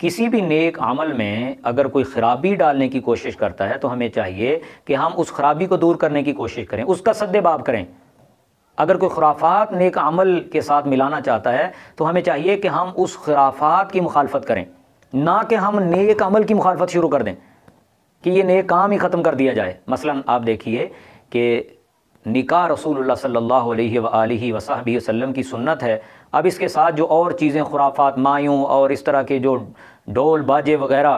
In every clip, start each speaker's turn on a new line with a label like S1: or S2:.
S1: کسی بھی نیک عمل میں اگر کوئی خرابی ڈالنے کی کوشش کرتا ہے تو ہمیں چاہیے کہ ہم اس خرابی کو دور کرنے کی کوشش کریں، اس کا سد باب کریں۔ اگر کوئی خرافات نیک عمل کے ساتھ ملانا چاہتا ہے تو ہمیں چاہیے کہ ہم اس خرافات کی مخالفت کریں، نہ کہ ہم نیک عمل کی مخالفت شروع کر دیں کہ یہ نیک کام ہی ختم کر دیا جائے۔ مثلا آپ دیکھیے کہ نکاح رسول اللہ صلی اللہ علیہ وآلہ وصحبہ وسلم کی سنت ہے، اب اس کے ساتھ جو اور چیزیں خرافات، مایوں اور اس طرح کے جو ڈول باجے وغیرہ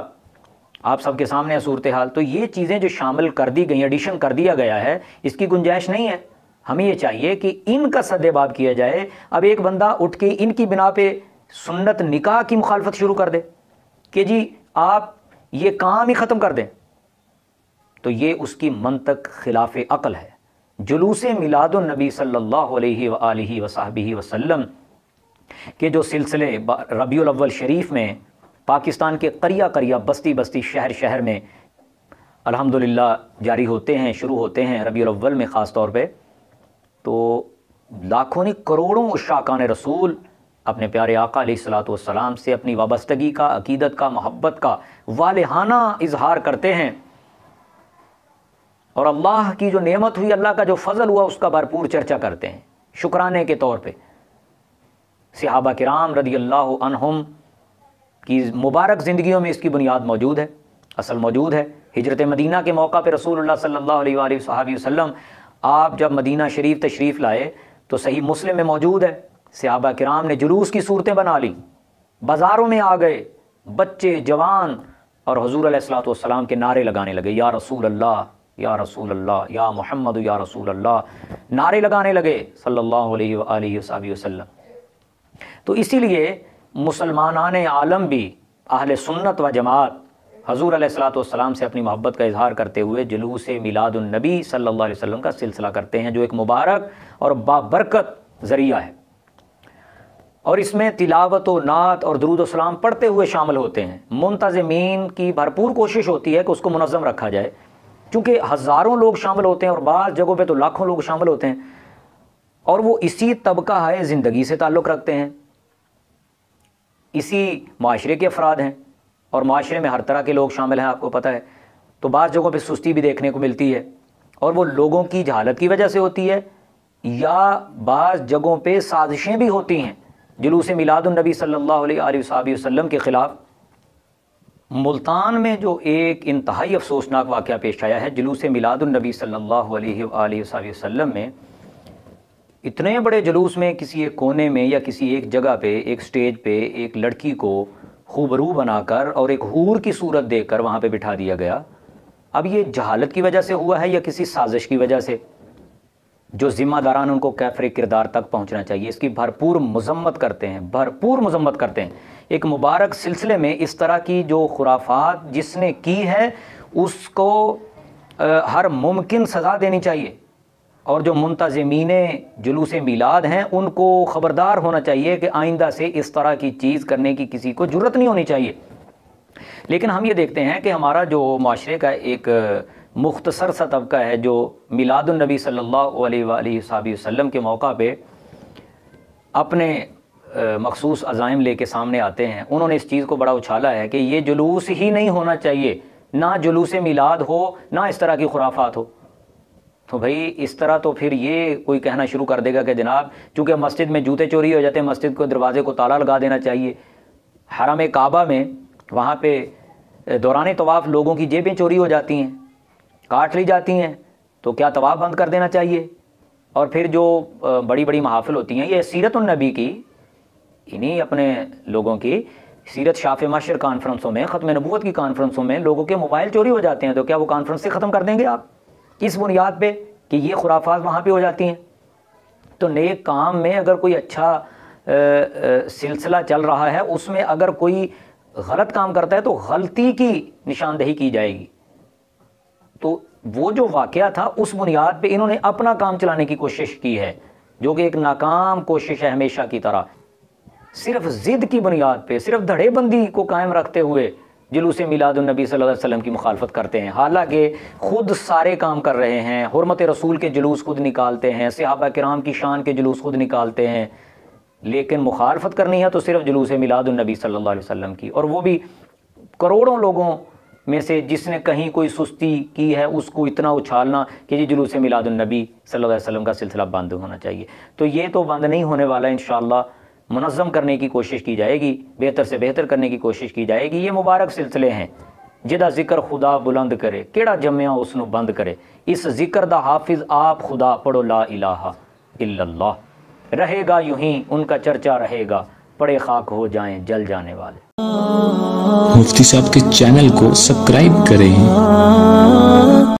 S1: آپ سب کے سامنے ہے صورتحال، تو یہ چیزیں جو شامل کر دی گئی، ایڈیشن کر دیا گیا ہے، اس کی گنجائش نہیں ہے۔ ہمیں یہ چاہیے کہ ان کا سد باب کیا جائے۔ اب ایک بندہ اٹھ کے ان کی بنا پہ سنت نکاح کی مخالفت شروع کر دے کہ جی آپ یہ کام ہی ختم کر دیں، تو یہ اس کی منطق خلاف عقل ہے۔ جلوس میلاد النبی صلی اللہ علیہ وآلہ وصحبہ وسلم کے جو سلسلے ربیع الاول شریف میں پاکستان کے قریہ قریہ، بستی بستی، شہر شہر میں الحمدللہ جاری ہوتے ہیں، شروع ہوتے ہیں ربیع الاول میں خاص طور پہ، تو لاکھوں نہیں کروڑوں عشاقان رسول اپنے پیارے آقا علیہ الصلوۃ والسلام سے اپنی وابستگی کا، عقیدت کا، محبت کا والہانہ اظہار کرتے ہیں، اور اللہ کی جو نعمت ہوئی، اللہ کا جو فضل ہوا، اس کا بھرپور چرچا کرتے ہیں شکرانے کے طور پہ۔ صحابہ کرام رضی اللہ عنہم کی مبارک زندگیوں میں اس کی بنیاد موجود ہے، اصل موجود ہے۔ ہجرت مدینہ کے موقع پہ رسول اللہ صلی اللہ علیہ وآلہ وصحبہ وسلم آپ جب مدینہ شریف تشریف لائے تو صحیح مسلم میں موجود ہے، صحابہ کرام نے جلوس کی صورتیں بنا لی، بازاروں میں آ گئے بچے جوان، اور حضور علیہ الصلوۃ والسلام کے نعرے لگانے لگے، یا رسول اللہ، یا رسول اللہ، یا محمد، یا رسول اللہ، نعرے لگانے لگے صلی اللہ علیہ وآلہ وصحبہ وسلم۔ تو اسی لیے مسلمانان عالم بھی اہل سنت و جماعت حضور علیہ الصلوۃ والسلام سے اپنی محبت کا اظہار کرتے ہوئے جلوس میلاد النبی صلی اللہ علیہ وسلم کا سلسلہ کرتے ہیں، جو ایک مبارک اور بابرکت ذریعہ ہے، اور اس میں تلاوت و نعت اور درود و سلام پڑھتے ہوئے شامل ہوتے ہیں۔ منتظمین کی بھرپور کوشش ہوتی ہے کہ اس کو منظم رکھا جائے، چونکہ ہزاروں لوگ شامل ہوتے ہیں اور بعض جگہوں پہ تو لاکھوں لوگ شامل ہوتے ہیں، اور وہ اسی طبقہ ہے زندگی سے تعلق رکھتے ہیں، اسی معاشرے کے افراد ہیں، اور معاشرے میں ہر طرح کے لوگ شامل ہیں، آپ کو پتہ ہے۔ تو بعض جگہوں پہ سستی بھی دیکھنے کو ملتی ہے، اور وہ لوگوں کی جہالت کی وجہ سے ہوتی ہے، یا بعض جگہوں پہ سازشیں بھی ہوتی ہیں جلوس میلاد النبی صلی اللہ علیہ وآلہ وسلم کے خلاف۔ ملتان میں جو ایک انتہائی افسوسناک واقعہ پیش آیا ہے جلوس میلاد النبی صلی اللہ علیہ وآلہ وسلم میں، اتنے بڑے جلوس میں کسی ایک کونے میں یا کسی ایک جگہ پہ، ایک سٹیج پہ ایک لڑکی کو خوبرو بنا کر اور ایک حور کی صورت دے کر وہاں پہ بٹھا دیا گیا۔ اب یہ جہالت کی وجہ سے ہوا ہے یا کسی سازش کی وجہ سے؟ جو ذمہ داران ان کو کیفر کردار تک پہنچنا چاہیے، اس کی بھرپور مذمت کرتے ہیں، بھرپور مذمت کرتے ہیں۔ ایک مبارک سلسلے میں اس طرح کی جو خرافات جس نے کی ہے اس کو ہر ممکن سزا دینی چاہیے، اور جو منتظمین جلوس میلاد ہیں ان کو خبردار ہونا چاہیے کہ آئندہ سے اس طرح کی چیز کرنے کی کسی کو جرت نہیں ہونی چاہیے۔ لیکن ہم یہ دیکھتے ہیں کہ ہمارا جو معاشرے کا ایک مختصر سا طبقہ ہے جو میلاد النبی صلی اللہ علیہ وآلہ وسلم کے موقع پہ اپنے مخصوص عزائم لے کے سامنے آتے ہیں، انہوں نے اس چیز کو بڑا اچھالا ہے کہ یہ جلوس ہی نہیں ہونا چاہیے، نہ جلوس میلاد ہو، نہ اس طرح کی خرافات ہو۔ تو بھائی اس طرح تو پھر یہ کوئی کہنا شروع کر دے گا کہ جناب چونکہ مسجد میں جوتے چوری ہو جاتے ہیں، مسجد کو دروازے کو تالا لگا دینا چاہیے۔ حرم کعبہ میں وہاں پہ دوران طواف لوگوں کی جیبیں چوری ہو جاتی ہیں، کاٹ لی جاتی ہیں، تو کیا طواف بند کر دینا چاہیے؟ اور پھر جو بڑی بڑی محافل ہوتی ہیں، یہ سیرت النبی کی، انہی اپنے لوگوں کی سیرت شاف مشر کانفرنسوں میں، ختم نبوت کی کانفرنسوں میں لوگوں کے موبائل چوری ہو جاتے ہیں، تو کیا وہ کانفرنس سے ختم کر دیں گے آپ اس بنیاد پہ کہ یہ خرافات وہاں پہ ہو جاتی ہیں؟ تو نیک کام میں اگر کوئی اچھا سلسلہ چل رہا ہے، اس میں اگر کوئی غلط کام کرتا ہے تو غلطی کی نشاندہی کی جائے گی۔ تو وہ جو واقعہ تھا اس بنیاد پہ انہوں نے اپنا کام چلانے کی کوشش کی ہے، جو کہ ایک ناکام کوشش ہے ہمیشہ کی طرح۔ صرف ضد کی بنیاد پہ، صرف دھڑے بندی کو قائم رکھتے ہوئے جلوس میلاد النبی صلی اللہ علیہ وسلم کی مخالفت کرتے ہیں، حالانکہ خود سارے کام کر رہے ہیں، حرمت رسول کے جلوس خود نکالتے ہیں، صحابہ کرام کی شان کے جلوس خود نکالتے ہیں، لیکن مخالفت کرنی ہے تو صرف جلوس میلاد النبی صلی اللہ علیہ وسلم کی، اور وہ بھی کروڑوں لوگوں میں سے جس نے کہیں کوئی سستی کی ہے اس کو اتنا اچھالنا کہ جی جلوس میلاد النبی صلی اللہ علیہ وسلم کا سلسلہ بند ہونا چاہیے، تو یہ تو بند نہیں ہونے والا، انشاءاللہ منظم کرنے کی کوشش کی جائے گی، بہتر سے بہتر کرنے کی کوشش کی جائے گی۔ یہ مبارک سلسلے ہیں جدا ذکر خدا بلند کرے، کیڑا جمعہ اس نو بند کرے، اس ذکر دا حافظ آپ خدا، پڑھو لا الہ الا اللہ، رہے گا یوں ہی ان کا چرچا رہے گا، پڑے خاک ہو جائیں جل جانے والے۔
S2: مفتی صاحب کے چینل کو سبسکرائب کریں۔